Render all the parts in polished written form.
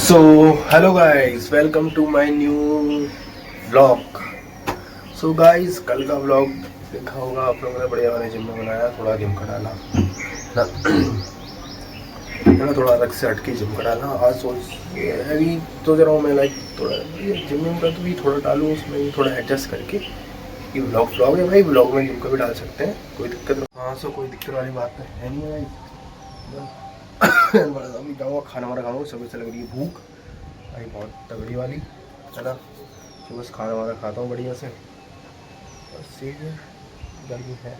So hello guys, welcome to my new vlog. So guys, कल का vlog देखा होगा आप लोगों ने। बढ़िया वाले जिम में बनाया, थोड़ा जिम का डाला ना, थोड़ा अलग से हटके जिम का डाला। आज अभी सोच रहा हूँ मैं लाइक थोड़ा जिम का तो भी थोड़ा डालूँ, उसमें भी थोड़ा एडजस्ट करके। ये व्लॉग है भाई, व्लॉग में जिम का भी डाल सकते हैं, कोई दिक्कत नहीं। हाँ, सो कोई दिक्कत वाली बात तो है नहीं है भाई। अभी जाऊँगा, खाना वाना खाऊँगा, सुबह से लग रही है भूख भाई बहुत तगड़ी वाली, है ना। तो बस खाना वाना खाता हूँ बढ़िया से, बस ठीक है। गर्मी है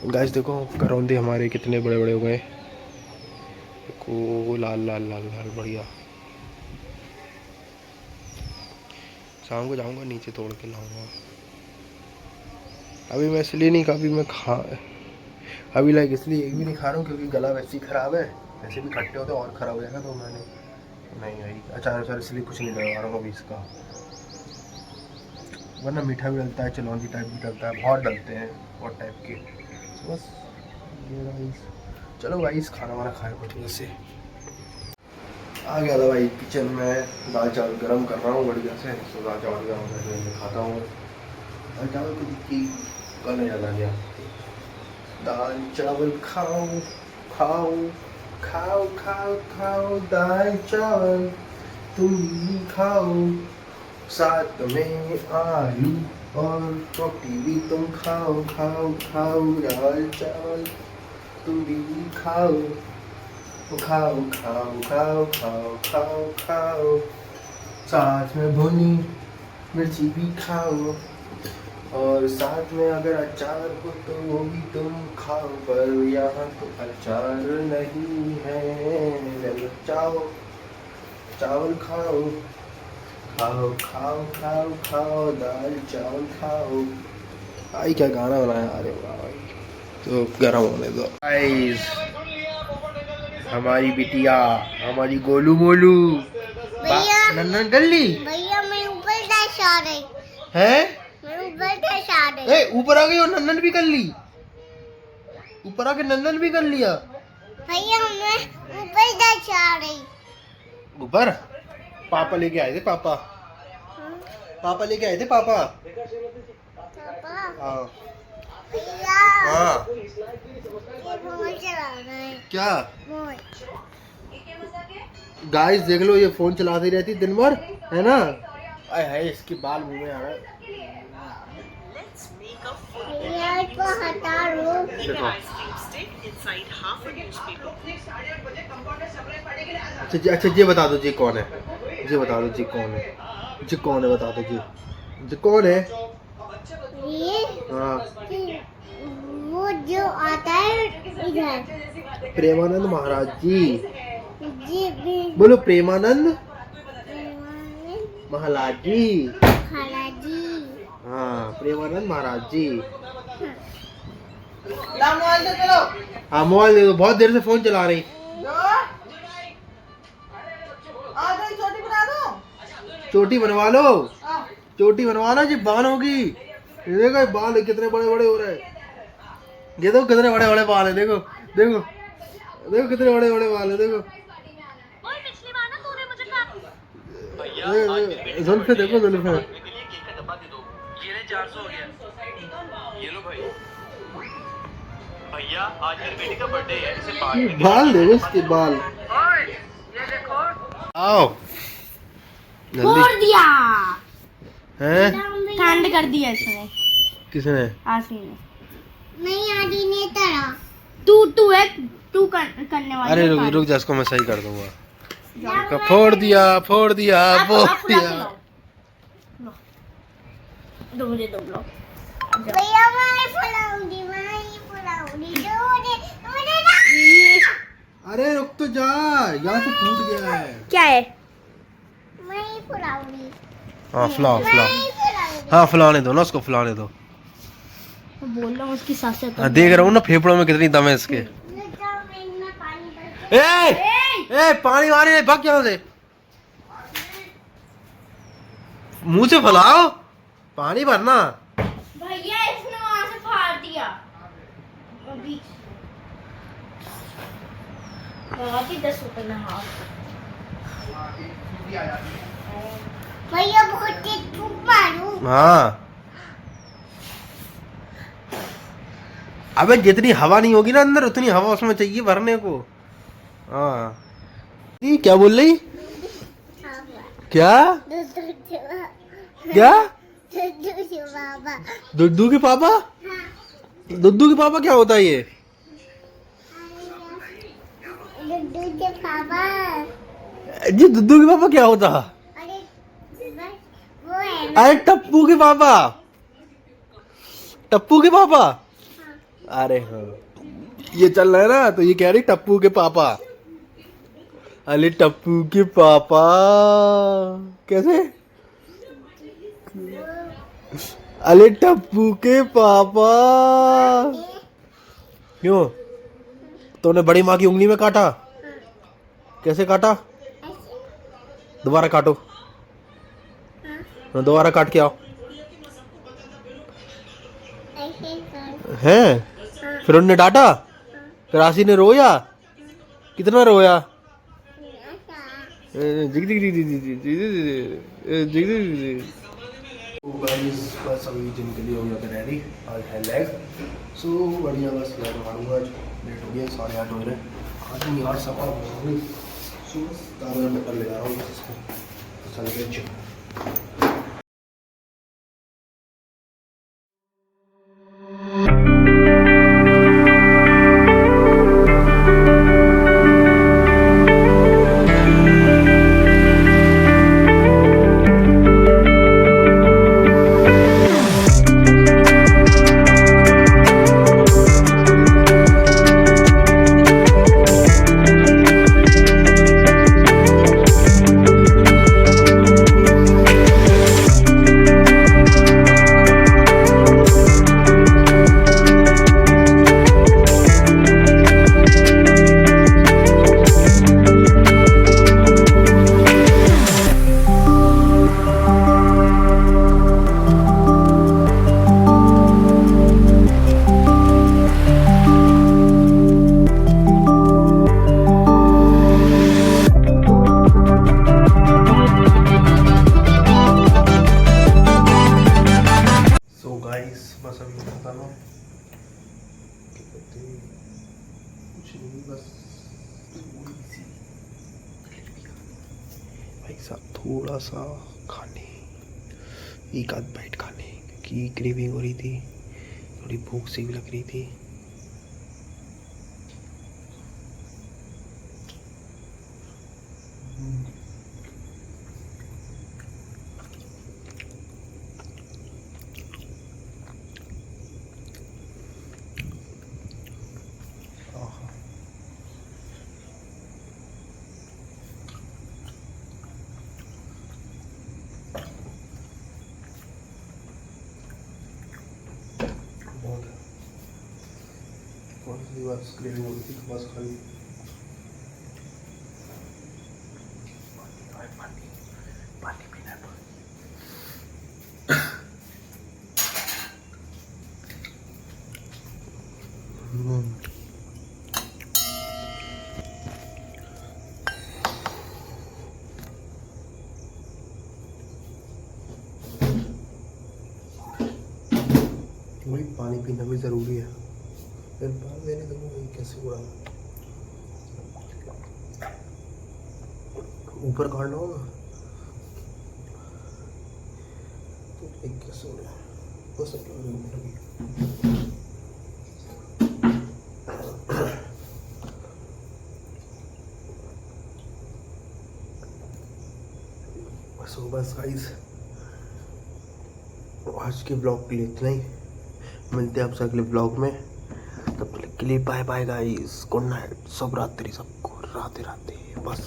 गाइस, देखो करौंदे हमारे कितने बड़े बड़े हो गए, देखो लाल लाल लाल लाल बढ़िया। शाम को जाऊँगा नीचे तोड़ के लाऊंगा। अभी मैं इसलिए नहीं, अभी मैं अभी लाइक इसलिए एक भी नहीं खा रहा हूँ क्योंकि गला वैसे ही ख़राब है। वैसे भी खट्टे होते और ख़राब हो जाएगा, तो मैंने नहीं आई अचार इसलिए कुछ नहीं लगा रहा हूँ अभी इसका। वरना मीठा भी डलता है, चिलौंजी टाइप भी डलता है, बहुत डलते हैं बहुत टाइप के। तो बस ये गाइस, चलो गाइस खाना वाना खाए बढ़िया से। आ गया था भाई किचन में, दाल चावल गरम कर रहा हूँ बढ़िया से। तो दाल चावल गरम करके मैं खाता हूँ। दाल चावल की कल याद आ गया, दाल चावल खाओ खाओ खाओ खाओ खाओ, दाल चावल तुम भी खाओ, साथ में आलू और रोटी भी तुम खाओ खाओ खाओ, दाल चावल तुम भी खाओ खाओ खाओ खाओ खाओ खाओ खाओ, साथ में भुनी मिर्ची भी खाओ, और साथ में अगर अचार हो तो वो भी तुम खाओ, पर यहाँ तो अचार नहीं है। चावल खाओ खाओ खाओ खाओ खाओ, दाल चावल खाओ। आई क्या गाना बनाया, अरे वाह भाई। तो गर्म होने दो गाइस, हमारी बिटिया, हमारी गोलू मोलू नन्नन गल्ली भैया मैं ऊपर डैश आ रही है। मैं ऊपर डैश आ रही। ऊपर आ गई और नन्नन भी कर ली, ऊपर आके नन्नन भी कर लिया। भैया मैं ऊपर डैश आ रही। ऊपर पापा लेके आए थे, पापा लेके आए थे पापा। पापा हाँ भैया हाँ, ये फोन चला रहा है क्या फोन। गाइस देख लो, ये फोन चलाती रहती दिन भर, है ना। आय हाय, इसके बाल मुंह में आ रहा है। भैया इसको हटा लो। अच्छा ये बता दो जी कौन है, ये बता दो जी कौन है, जी कौन है बता दो जी कौन है। ये हाँ, वो जो आता है इधर, प्रेमानंद महाराज जी। जी बोलो प्रेमानंद महाराज जी। खाला जी। हाँ, प्रेमानंद महाराज जी। मोबाइल दे चलो। हाँ मोबाइल दे दो, बहुत देर से फोन चला रही। छोटी बना दो। चोटी बनवा लो, चोटी बनवा लो जी, बाल होगी। ये देखो बाल कितने बड़े बड़े हो रहे हैं, ये देखो कितने बड़े बड़े बाल है, देखो देखो देखो कितने बड़े बड़े बाल है, देखो जुल्फे, देखो जुल्फे। भैया आज मेरी बेटी का बर्थडे है, इसे बाल देखो इसके बाल। आओ फोड़ दिया हैं, कांड कर दिया इसने। किसने? आसी ने नहीं, आदि ने तड़ा। तू है, तू करने वाला। अरे रुक जा, इसको मैं सही कर दूंगा। फोड़ दिया फोड़ दिया फोड़ दिया। दो मुझे दो ब्लॉक। भैया मैं फुलाऊंगी अरे रुक तो जा, यहाँ से टूट गया है। क्या है? मैं ही फुलाऊंगी। हाँ फुलाओ हाँ फुलाने दो ना उसको, फुलाने दो। बोल रहा हूँ उसकी सास से। हाँ, देख रहा हूँ ना फेफड़ों में कितनी दम है इसके। ए पानी वानी नहीं, भाग यहाँ से, मुंह से फुलाओ, पानी भरना। भैया इसने वहां से फाड़ दिया अभी। 10 रुपए में हाफ। भैया बहुत तेज फूंक मारूं। हाँ अबे जितनी हवा नहीं होगी ना अंदर उतनी हवा उसमें चाहिए भरने को। हाँ ये क्या बोल रही? क्या क्या? दुद्दू के पापा? दुद्दू के पापा क्या होता है ये? दुद्दू के पापा। जी दुद्दू के पापा क्या होता है? अरे वो है ना। अरे टप्पू के पापा। टप्पू के पापा। अरे हाँ ये चल रहा है ना तो ये कह रही टप्पू के पापा। अरे टप्पू के पापा कैसे? अरे टप्पू के पापा। क्यों तूने बड़ी माँ की उंगली में काटा? कैसे काटा? दोबारा काटो। दोबारा काट के आओ। हैं फिर उनने डांटा? फिर आशी ने रोया? कितना रोया? बस अभी जिम के लिए हो गया रेडी। आज है लेग। सो बढ़िया बस लेग मारूंगा। आज लेट हो गया 8:30 हो रहे। आज नहीं 8 सवा होगी। सो दादा मैं कर ले रहा हूँ इसको चल के जिम। बस अभी खाता लो कुछ नहीं बस भाई साहब थोड़ा सा खाने एक आध बाइट खाने क्योंकि क्रेविंग हो रही थी थोड़ी भूख सी भी लग रही थी। बस क्रेविंग हो रही थी बस खाली पानी पीना है। वही पानी पीना भी ज़रूरी है। फिर बाद मैंने देखो कैसे हुआ ऊपर काटना होगा तो कैसे हो रहा है बस बस गाइस आज के ब्लॉग के लिए इतना ही। मिलते हैं आपसे अगले ब्लॉग में तब तक के लिए bye bye guys good night शुभ रात्रि सबको। राधे राधे बस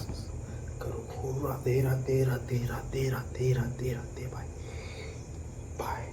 करो राधे राधे राधे राधे राधे राधे राधे बाय बाय।